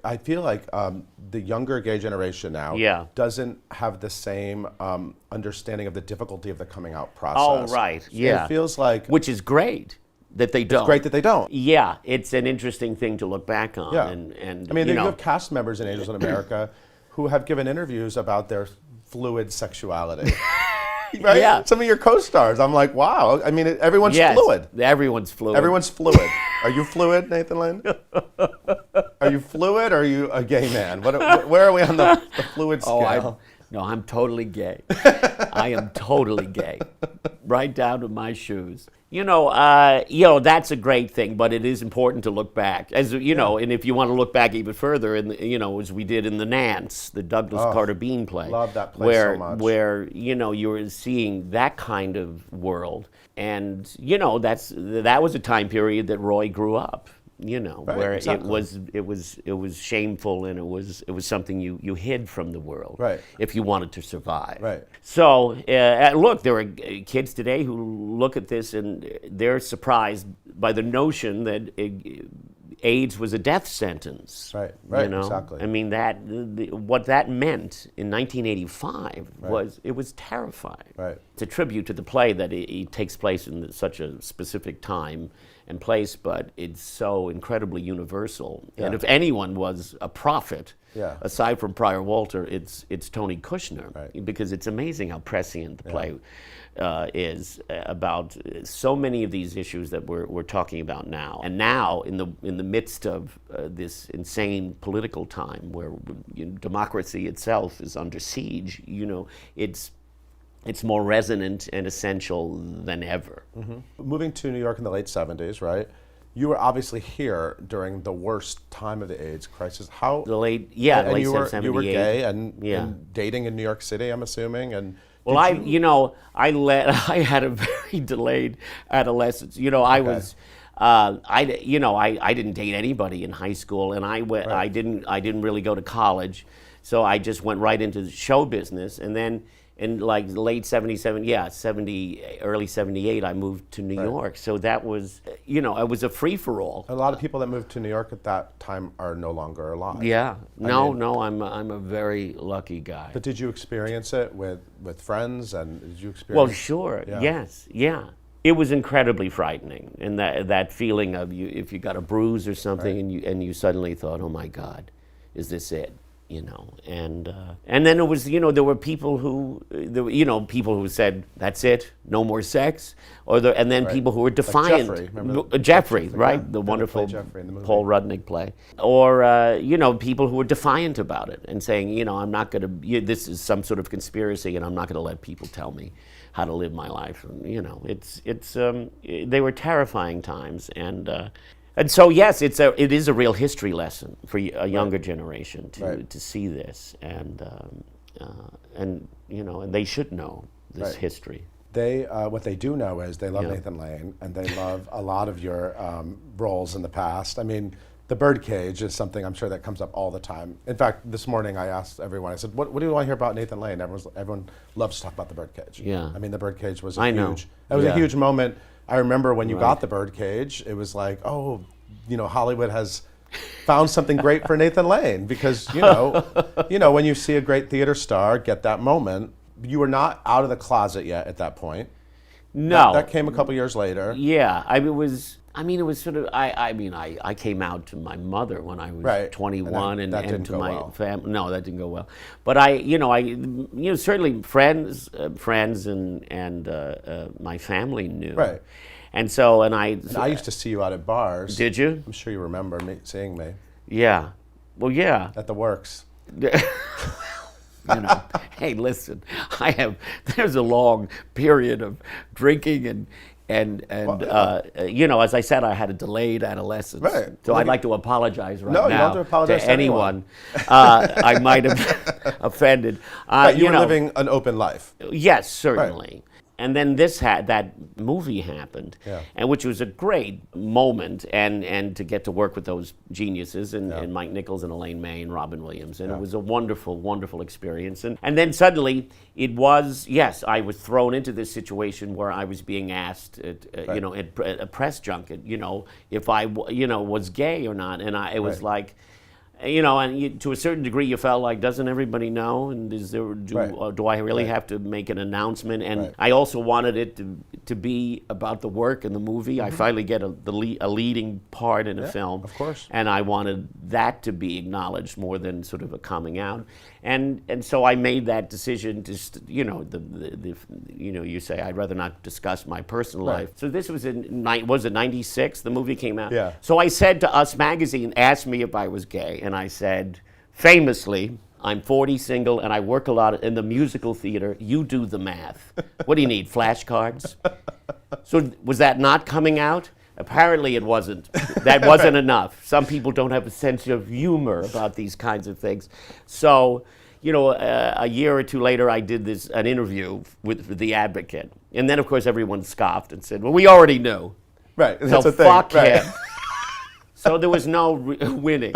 I feel like the younger gay generation now Yeah. doesn't have the same understanding of the difficulty of the coming out Oh, process. right. It Yeah. feels like Which is great that they don't. great that they don't. Yeah, it's an interesting thing to look back on. Yeah. And I mean, you you know, have cast members in Angels in America who have given interviews about their fluid sexuality. Right? Yeah. Some of your co-stars, I'm like, wow. I mean, everyone's yes, fluid. Everyone's fluid. Everyone's fluid. Are you fluid, Nathan Lane? Are you fluid or are you a gay man? Where are we on the fluid scale? No, I'm totally gay. I am totally gay, right down to my shoes. You know, that's a great thing, but it is important to look back, as you know. And if you want to look back even further, as we did in the Nance, the Douglas Carter Bean play, love that play so much. where you were seeing that kind of world, and that was a time period that Roy grew up. Right, Where exactly. it was shameful, and it was something you hid from the world, Right. if you wanted to survive. Right. So look, there are kids today who look at this and they're surprised by the notion that AIDS was a death sentence. Right, exactly. I mean, what that meant in 1985 was terrifying. Right. It's a tribute to the play that it takes place in such a specific time and place, but it's so incredibly universal. Yeah. And if anyone was a prophet, Yeah. aside from Prior Walter, it's Tony Kushner, Right. because it's amazing how prescient the play is about so many of these issues that we're talking about now. And now, in the midst of this insane political time where democracy itself is under siege, it's more resonant and essential than ever. Moving to New York in the late 70s, right? You were obviously here during the worst time of the AIDS crisis. How The late and late you were 78. gay and, Yeah. and dating in New York City, I'm assuming, and Well, I had a very delayed adolescence. I was, I didn't date anybody in high school, and I didn't really go to college, so I just went right into the show business, and then in like late 77, 70, early 78, I moved to New York. So that was, it was a free for all. a lot of people that moved to New York at that time are no longer alive. Yeah, no, I'm a very lucky guy. But did you experience it with friends, and did you experience? Well, sure. Yeah. Yes. Yeah. It was incredibly frightening, and that feeling of if you got a bruise or something, and you suddenly thought, oh my God, is this it? And then it was, there were people who said, that's it, no more sex, and then people who were defiant. Jeffrey, remember Jeffrey, the right? guy The who wonderful played Jeffrey in the movie. Paul Rudnick play. Or, people who were defiant about it and saying, I'm not going to, this is some sort of conspiracy, and I'm not going to let people tell me how to live my life. And, they were terrifying times. And so, yes, it is a real history lesson for a younger generation to see this, and they should know this history. They what they do know is they love Nathan Lane, and they love a lot of your roles in the past. I mean, the Birdcage is something I'm sure that comes up all the time. In fact, this morning I asked everyone. I said, "What do you want to hear about Nathan Lane?" Everyone loves to talk about the Birdcage. Yeah. I mean, the Birdcage was I know. huge. It was a Yeah. huge moment. I remember when you got the Birdcage, it was like, oh, Hollywood has found something great for Nathan Lane, because when you see a great theater star get that moment, you were not out of the closet yet at that point. No. That came a couple years later. Yeah, it was sort of, I came out to my mother when I was 21, and that didn't to go my well. family. No, that didn't go well. But certainly friends and my family knew. Right. And so, and I used to see you out at bars. Did you? I'm sure you remember seeing me Yeah. Well, yeah. at the Works. Hey, listen, there's a long period of drinking and as I said, I had a delayed adolescence. Right. So I'd like to apologize No, you don't now have to apologize to anyone I might have offended. You were living an open life. Yes, certainly. And then that movie happened, and which was a great moment, and to get to work with those geniuses, and Mike Nichols and Elaine May and Robin Williams, and it was a wonderful, wonderful experience. And then suddenly it was, yes, I was thrown into this situation where I was being asked, at a press junket, if I, was gay or not, and it was like, you know, and to a certain degree, you felt like, doesn't everybody know? And is there do I really have to make an announcement? And I also wanted it to be about the work in the movie. I finally get a leading part in a film, of course, and I wanted that to be acknowledged more than sort of a coming out. And so I made that decision to, you know, you say I'd rather not discuss my personal life. So this was was it 96? The movie came out. Yeah. So I said to Us Magazine, asked me if I was gay, and I said, famously, I'm 40, single, and I work a lot in the musical theater. You do the math. What do you need, flashcards? So was that not coming out? Apparently it wasn't. That wasn't enough. Some people don't have a sense of humor about these kinds of things. So, you know, a year or two later, I did an interview with The Advocate. And then, of course, everyone scoffed and said, well, we already knew. Right, So that's a thing. fuck Right. him. So there was no winning.